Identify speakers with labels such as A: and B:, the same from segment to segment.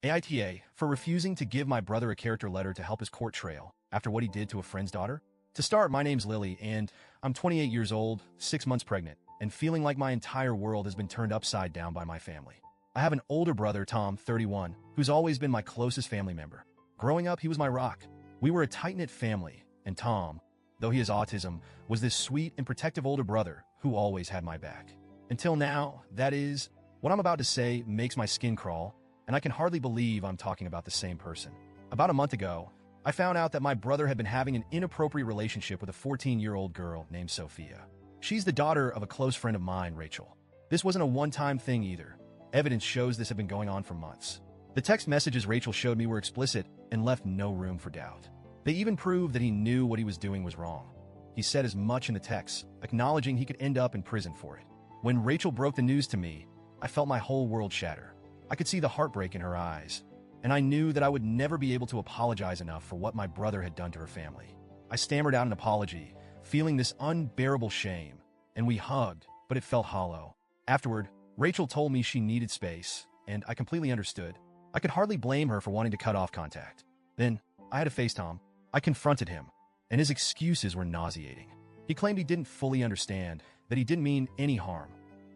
A: AITA for refusing to give my brother a character letter to help his court trail after what he did to a friend's daughter. To start, my name's Lily, and I'm 28 years old, 6 months pregnant, and feeling like my entire world has been turned upside down by my family. I have an older brother, Tom, 31, who's always been my closest family member. Growing up, he was my rock. We were a tight-knit family, and Tom, though he has autism, was this sweet and protective older brother who always had my back. Until now, that is, what I'm about to say makes my skin crawl, and I can hardly believe I'm talking about the same person. About a month ago, I found out that my brother had been having an inappropriate relationship with a 14-year-old girl named Sophia. She's the daughter of a close friend of mine, Rachel. This wasn't a one-time thing either. Evidence shows this had been going on for months. The text messages Rachel showed me were explicit and left no room for doubt. They even proved that he knew what he was doing was wrong. He said as much in the text, acknowledging he could end up in prison for it. When Rachel broke the news to me, I felt my whole world shatter. I could see the heartbreak in her eyes, and I knew that I would never be able to apologize enough for what my brother had done to her family. I stammered out an apology, feeling this unbearable shame, and we hugged, but it felt hollow. Afterward, Rachel told me she needed space, and I completely understood. I could hardly blame her for wanting to cut off contact. Then, I had to face Tom. I confronted him, and his excuses were nauseating. He claimed he didn't fully understand, that he didn't mean any harm.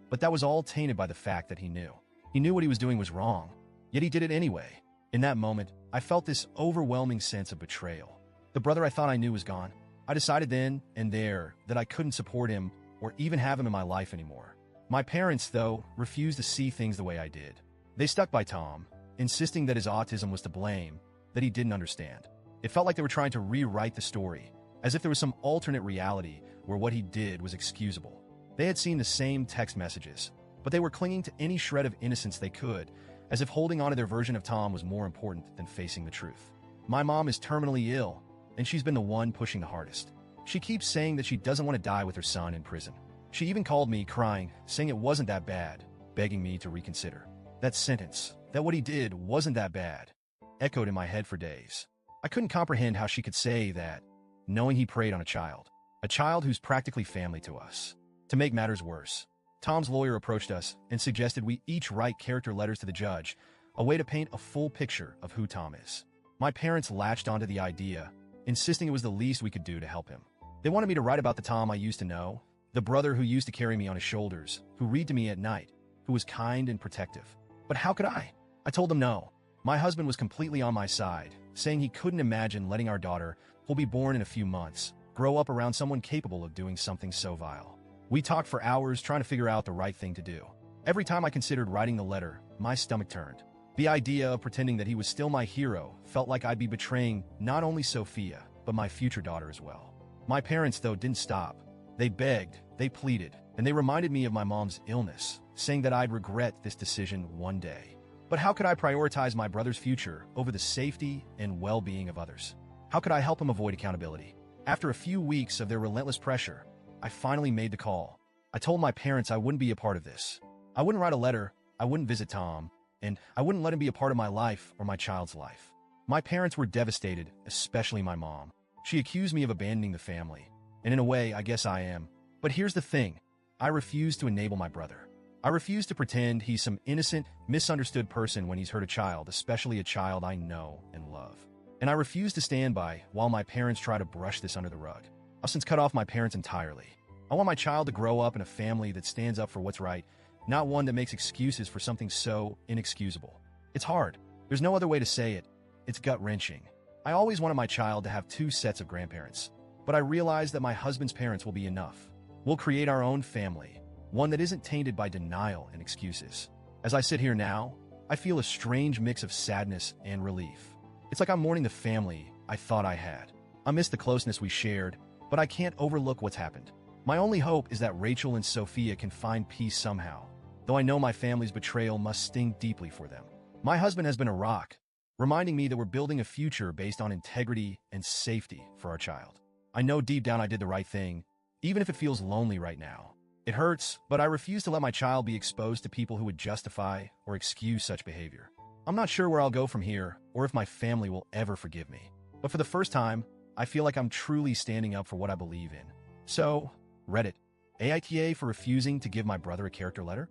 A: But that was all tainted by the fact that he knew. He knew what he was doing was wrong, yet he did it anyway. In that moment, I felt this overwhelming sense of betrayal. The brother I thought I knew was gone. I decided then and there that I couldn't support him or even have him in my life anymore. My parents, though, refused to see things the way I did. They stuck by Tom, insisting that his autism was to blame, that he didn't understand. It felt like they were trying to rewrite the story, as if there was some alternate reality where what he did was excusable. They had seen the same text messages, but they were clinging to any shred of innocence they could, as if holding on to their version of Tom was more important than facing the truth. My mom is terminally ill, and she's been the one pushing the hardest. She keeps saying that she doesn't want to die with her son in prison. She even called me, crying, saying it wasn't that bad, begging me to reconsider. That sentence, that what he did wasn't that bad, echoed in my head for days. I couldn't comprehend how she could say that, knowing he preyed on a child who's practically family to us. To make matters worse, Tom's lawyer approached us and suggested we each write character letters to the judge, a way to paint a full picture of who Tom is. My parents latched onto the idea, insisting it was the least we could do to help him. They wanted me to write about the Tom I used to know, the brother who used to carry me on his shoulders, who read to me at night, who was kind and protective. But how could I? I told them no. My husband was completely on my side, saying he couldn't imagine letting our daughter, who'll be born in a few months, grow up around someone capable of doing something so vile. We talked for hours trying to figure out the right thing to do. Every time I considered writing the letter, my stomach turned. The idea of pretending that he was still my hero felt like I'd be betraying not only Sophia, but my future daughter as well. My parents, though, didn't stop. They begged, they pleaded, and they reminded me of my mom's illness, saying that I'd regret this decision one day. But how could I prioritize my brother's future over the safety and well-being of others? How could I help him avoid accountability? After a few weeks of their relentless pressure, I finally made the call. I told my parents I wouldn't be a part of this. I wouldn't write a letter, I wouldn't visit Tom, and I wouldn't let him be a part of my life or my child's life. My parents were devastated, especially my mom. She accused me of abandoning the family, and in a way, I guess I am. But here's the thing. I refuse to enable my brother. I refuse to pretend he's some innocent, misunderstood person when he's hurt a child, especially a child I know and love. And I refuse to stand by while my parents try to brush this under the rug. I've since cut off my parents entirely. I want my child to grow up in a family that stands up for what's right, not one that makes excuses for something so inexcusable. It's hard. There's no other way to say it. It's gut-wrenching. I always wanted my child to have 2 sets of grandparents, but I realized that my husband's parents will be enough. We'll create our own family, one that isn't tainted by denial and excuses. As I sit here now, I feel a strange mix of sadness and relief. It's like I'm mourning the family I thought I had. I miss the closeness we shared, but I can't overlook what's happened. My only hope is that Rachel and Sophia can find peace somehow, though I know my family's betrayal must sting deeply for them. My husband has been a rock, reminding me that we're building a future based on integrity and safety for our child. I know deep down I did the right thing, even if it feels lonely right now. It hurts, but I refuse to let my child be exposed to people who would justify or excuse such behavior. I'm not sure where I'll go from here, or if my family will ever forgive me. But for the first time, I feel like I'm truly standing up for what I believe in. So, Reddit, AITA for refusing to give my brother a character letter?